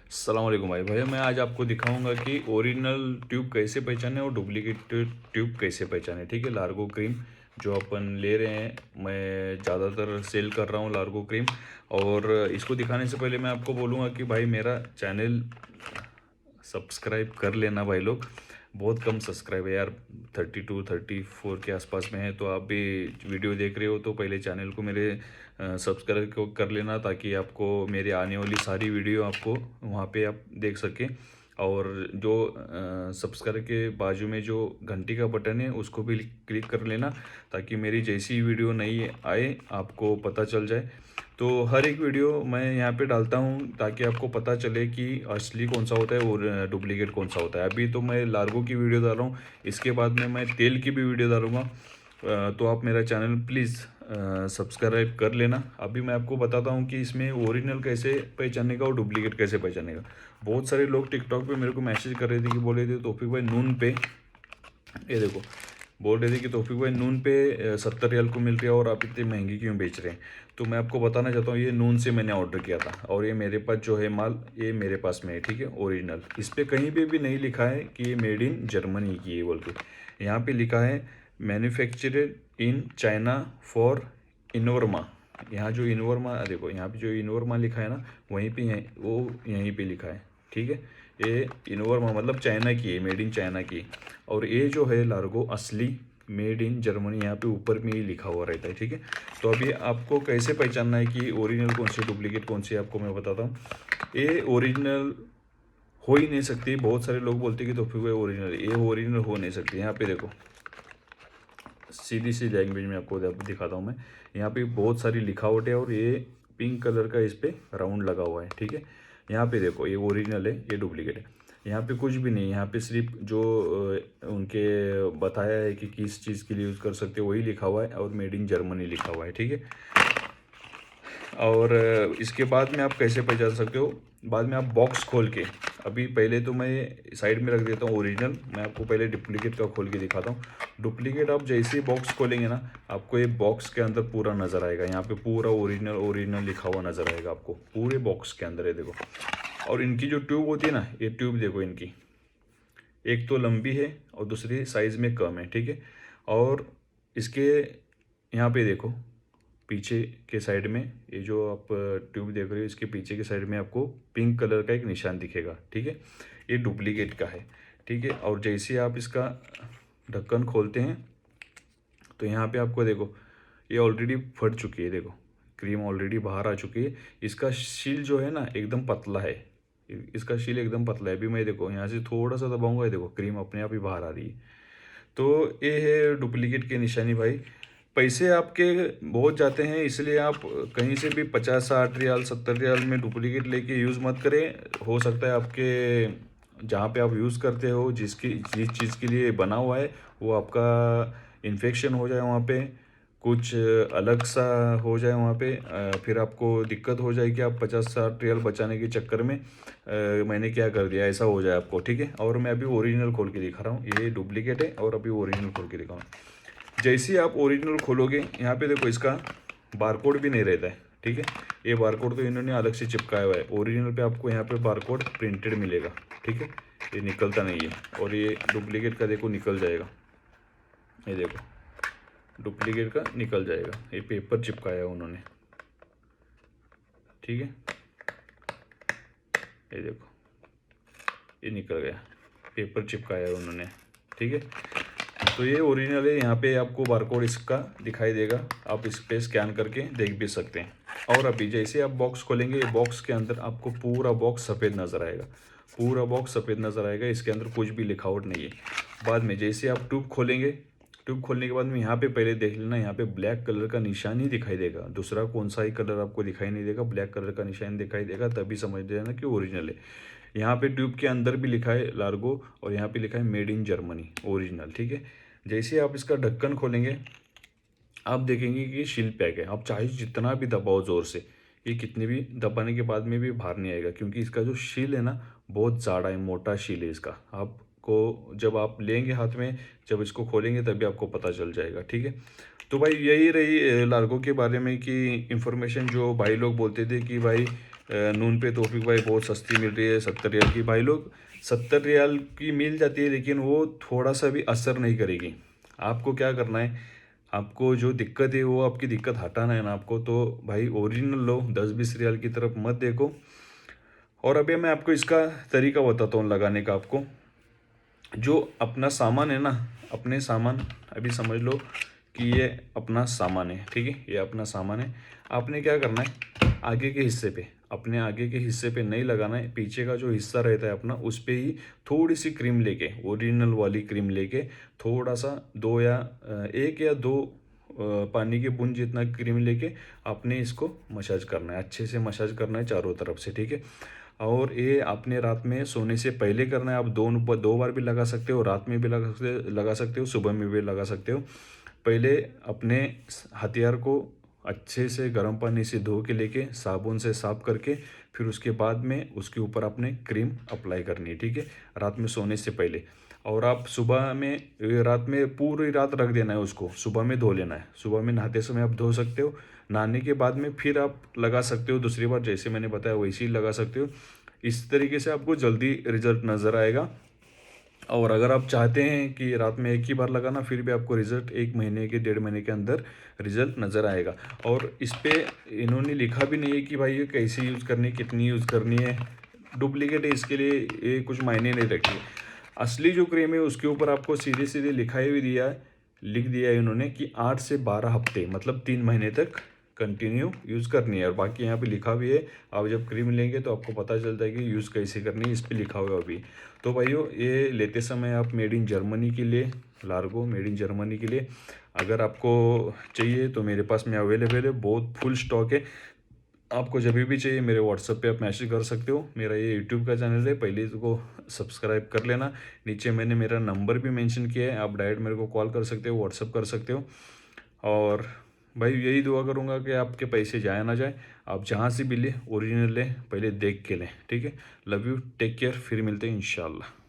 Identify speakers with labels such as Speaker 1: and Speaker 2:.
Speaker 1: अस्सलाम वालेकुम भाई भैया, मैं आज आपको दिखाऊंगा कि ओरिजिनल ट्यूब कैसे पहचाने और डुप्लीकेट ट्यूब कैसे पहचाने। ठीक है, लार्गो क्रीम जो अपन ले रहे हैं, मैं ज़्यादातर सेल कर रहा हूँ लार्गो क्रीम। और इसको दिखाने से पहले मैं आपको बोलूँगा कि भाई मेरा चैनल सब्सक्राइब कर लेना भाई लोग। बहुत कम सब्सक्राइब है यार, 32-34 के आसपास में है। तो आप भी वीडियो देख रहे हो तो पहले चैनल को मेरे सब्सक्राइब को कर लेना, ताकि आपको मेरी आने वाली सारी वीडियो आपको वहाँ पे आप देख सकें। और जो सब्सक्राइब के बाजू में जो घंटी का बटन है उसको भी क्लिक कर लेना, ताकि मेरी जैसी वीडियो नई आए आपको पता चल जाए। तो हर एक वीडियो मैं यहाँ पे डालता हूँ ताकि आपको पता चले कि असली कौन सा होता है और डुप्लीकेट कौन सा होता है। अभी तो मैं लार्गो की वीडियो डाल रहा हूँ, इसके बाद में मैं तेल की भी वीडियो डालूँगा। तो आप मेरा चैनल प्लीज़ सब्सक्राइब कर लेना। अभी मैं आपको बताता हूँ कि इसमें ओरिजिनल कैसे पहचानने का और डुप्लीकेट कैसे पहचानने का। बहुत सारे लोग टिकटॉक पे मेरे को मैसेज कर रहे थे कि बोले थे तौफीक भाई नून पे, ये देखो, बोल रहे थे कि तौफीक भाई नून पे 70 रियाल को मिल रही है और आप इतनी महंगी क्यों बेच रहे हैं। तो मैं आपको बताना चाहता हूँ, ये नून से मैंने ऑर्डर किया था और ये मेरे पास जो है माल, ये मेरे पास में है। ठीक है, ओरिजिनल। इस पर कहीं पे भी नहीं लिखा है कि ये मेड इन जर्मनी की है बोल के। यहाँ पे लिखा है मैन्युफैक्चर्ड इन चाइना फॉर इनोरमा। यहाँ जो इनोरमा देखो, यहाँ पे जो इनोरमा लिखा है ना, वहीं पे वो यहीं पे लिखा है। ठीक है, ये इनोरमा मतलब चाइना की है, मेड इन चाइना की। और ये जो है लार्गो असली मेड इन जर्मनी, यहाँ पे ऊपर में ही लिखा हुआ रहता है। ठीक है, तो अभी आपको कैसे पहचानना है कि ओरिजिनल कौन सी डुप्लीकेट कौन सी, आपको मैं बताता हूँ। ये ओरिजिनल हो ही नहीं सकती। बहुत सारे लोग बोलते हैं कि तो फिर ओरिजिनल, ये ओरिजिनल हो नहीं सकती। यहाँ पे देखो, सीधी सी लैंग्वेज में आपको दिखाता हूँ मैं। यहाँ पे बहुत सारी लिखावट है और ये पिंक कलर का इस पर राउंड लगा हुआ है। ठीक है, यहाँ पे देखो, ये ओरिजिनल है, ये डुप्लीकेट है। यहाँ पे कुछ भी नहीं, यहाँ पे सिर्फ जो उनके बताया है कि किस चीज़ के लिए यूज़ कर सकते हो वही लिखा हुआ है, और मेड इन जर्मनी लिखा हुआ है। ठीक है, और इसके बाद में आप कैसे पहचान सकते हो, बाद में आप बॉक्स खोल के, अभी पहले तो मैं साइड में रख देता हूँ ओरिजिनल, मैं आपको पहले डुप्लीकेट का खोल के दिखाता हूँ। डुप्लीकेट आप जैसे ही बॉक्स खोलेंगे ना, आपको ये बॉक्स के अंदर पूरा नज़र आएगा। यहाँ पे पूरा ओरिजिनल ओरिजिनल लिखा हुआ नज़र आएगा आपको पूरे बॉक्स के अंदर है, देखो। और इनकी जो ट्यूब होती है ना, ये ट्यूब देखो, इनकी एक तो लंबी है और दूसरी साइज़ में कम है। ठीक है, और इसके यहाँ पे देखो, पीछे के साइड में, ये जो आप ट्यूब देख रहे हो, इसके पीछे के साइड में आपको पिंक कलर का एक निशान दिखेगा। ठीक है, ये डुप्लीकेट का है। ठीक है, और जैसे आप इसका ढक्कन खोलते हैं तो यहाँ पे आपको देखो, ये ऑलरेडी फट चुकी है, देखो क्रीम ऑलरेडी बाहर आ चुकी है। इसका शील जो है ना, एकदम पतला है, इसका शील एकदम पतला है। अभी मैं देखो यहाँ से थोड़ा सा दबाऊंगा, ये देखो क्रीम अपने आप ही बाहर आ रही है। तो ये है डुप्लीकेट की निशानी भाई। पैसे आपके बहुत जाते हैं, इसलिए आप कहीं से भी 50-60 रियाल 70 रियाल में डुप्लीकेट लेके यूज़ मत करें। हो सकता है आपके जहाँ पे आप यूज़ करते हो, जिस चीज़ के लिए बना हुआ है, वो आपका इन्फेक्शन हो जाए वहाँ पे, कुछ अलग सा हो जाए वहाँ पे, फिर आपको दिक्कत हो जाएगी। आप 50-60 रियाल बचाने के चक्कर में मैंने क्या कर दिया, ऐसा हो जाए आपको। ठीक है, और मैं अभी ओरिजिनल खोल के दिखा रहा हूँ, ये डुप्लीकेट है और अभी ओरिजिनल खोल के दिखा रहा हूँ। जैसे ही आप ओरिजिनल खोलोगे, यहाँ पे देखो इसका बारकोड भी नहीं रहता है। ठीक है, ये बारकोड तो इन्होंने अलग से चिपकाया हुआ है। ओरिजिनल पे आपको यहाँ पे बारकोड प्रिंटेड मिलेगा। ठीक है, ये निकलता नहीं है, और ये डुप्लीकेट का देखो निकल जाएगा, ये देखो डुप्लीकेट का निकल जाएगा, ये पेपर चिपकाया है उन्होंने। ठीक है, ये देखो, ये निकल गया, पेपर चिपकाया है उन्होंने। ठीक है, तो ये ओरिजिनल है। यहाँ पे आपको बारकोड इसका दिखाई देगा, आप इस पे स्कैन करके देख भी सकते हैं। और अभी जैसे आप बॉक्स खोलेंगे, बॉक्स के अंदर आपको पूरा बॉक्स सफ़ेद नज़र आएगा, पूरा बॉक्स सफ़ेद नज़र आएगा, इसके अंदर कुछ भी लिखावट नहीं है। बाद में जैसे आप ट्यूब खोलेंगे, ट्यूब खोलने के बाद में यहाँ पे पहले देख लेना, यहाँ पे ब्लैक कलर का निशान ही दिखाई देगा, दूसरा कौन सा ही कलर आपको दिखाई नहीं देगा, ब्लैक कलर का निशान दिखाई देगा, तभी समझ लेना कि ओरिजिनल है। यहाँ पे ट्यूब के अंदर भी लिखा है लार्गो, और यहाँ पे लिखा है मेड इन जर्मनी ओरिजिनल। ठीक है, जैसे आप इसका ढक्कन खोलेंगे, आप देखेंगे कि शील पैक है। आप चाहे जितना भी दबाओ ज़ोर से, ये कितने भी दबाने के बाद में भी बाहर नहीं आएगा, क्योंकि इसका जो शील है ना, बहुत ज़्यादा है, मोटा शील है इसका। आपको जब आप लेंगे हाथ में, जब इसको खोलेंगे तभी आपको पता चल जाएगा। ठीक है, तो भाई यही रही लार्गो के बारे में कि इन्फॉर्मेशन। जो भाई लोग बोलते थे कि भाई नून पे तौफीक भाई बहुत सस्ती मिल रही है 70 रियाल की। भाई लोग 70 रियाल की मिल जाती है, लेकिन वो थोड़ा सा भी असर नहीं करेगी। आपको क्या करना है, आपको जो दिक्कत है वो आपकी दिक्कत हटाना है ना आपको, तो भाई ओरिजिनल लो, 10-20 रियाल की तरफ मत देखो। और अभी मैं आपको इसका तरीका बताता हूँ लगाने का। आपको जो अपना सामान है ना, अपने सामान, अभी समझ लो कि ये अपना सामान है, ठीक है, ये अपना सामान है। आपने क्या करना है, आगे के हिस्से पे, अपने आगे के हिस्से पे नहीं लगाना है, पीछे का जो हिस्सा रहता है अपना, उस पे ही थोड़ी सी क्रीम लेके, ओरिजिनल वाली क्रीम लेके, थोड़ा सा एक या दो पानी के बूंद जितना क्रीम लेके आपने इसको मसाज करना है, अच्छे से मसाज करना है चारों तरफ से, ठीक है। और ये आपने रात में सोने से पहले करना है। आप दो बार भी लगा सकते हो, रात में भी लगा सकते हो, सुबह में भी लगा सकते हो। पहले अपने हथियार को अच्छे से गर्म पानी से धो के लेके साबुन से साफ करके, फिर उसके बाद में उसके ऊपर आपने क्रीम अप्लाई करनी है, ठीक है, रात में सोने से पहले। और आप सुबह में, रात में पूरी रात रख देना है उसको, सुबह में धो लेना है। सुबह में नहाते समय आप धो सकते हो, नहाने के बाद में फिर आप लगा सकते हो दूसरी बार, जैसे मैंने बताया वैसे ही लगा सकते हो। इस तरीके से आपको जल्दी रिजल्ट नज़र आएगा। और अगर आप चाहते हैं कि रात में एक ही बार लगाना, फिर भी आपको रिजल्ट 1 महीने के 1.5 महीने के अंदर रिजल्ट नज़र आएगा। और इस पे इन्होंने लिखा भी नहीं है कि भाई ये कैसे यूज़ करनी है, कितनी यूज़ करनी है। डुप्लीकेट है, इसके लिए ये कुछ मायने नहीं रखती। असली जो क्रीम है उसके ऊपर आपको सीधे सीधे लिखाई भी दिया है, लिख दिया है इन्होंने कि 8 से 12 हफ्ते, मतलब 3 महीने तक कंटिन्यू यूज़ करनी है। और बाकी यहाँ पे लिखा भी है, आप जब क्रीम लेंगे तो आपको पता चलता है कि यूज़ कैसे करनी है, इस पर लिखा हुआ अभी। तो भाइयों, ये लेते समय आप मेड इन जर्मनी के लिए, लार्गो मेड इन जर्मनी के लिए, अगर आपको चाहिए तो मेरे पास में अवेलेबल है, बहुत फुल स्टॉक है। आपको जब भी चाहिए मेरे व्हाट्सएप पे आप मैसेज कर सकते हो। मेरा ये यूट्यूब का चैनल है, पहले इसको सब्सक्राइब कर लेना। नीचे मैंने मेरा नंबर भी मेंशन किया है, आप डायरेक्ट मेरे को कॉल कर सकते हो, व्हाट्सएप कर सकते हो। और भाई यही दुआ करूँगा कि आपके पैसे जाए ना जाए, आप जहाँ से भी ले ओरिजिनल लें, पहले देख के लें, ठीक है। लव यू, टेक केयर, फिर मिलते हैं इंशाल्लाह।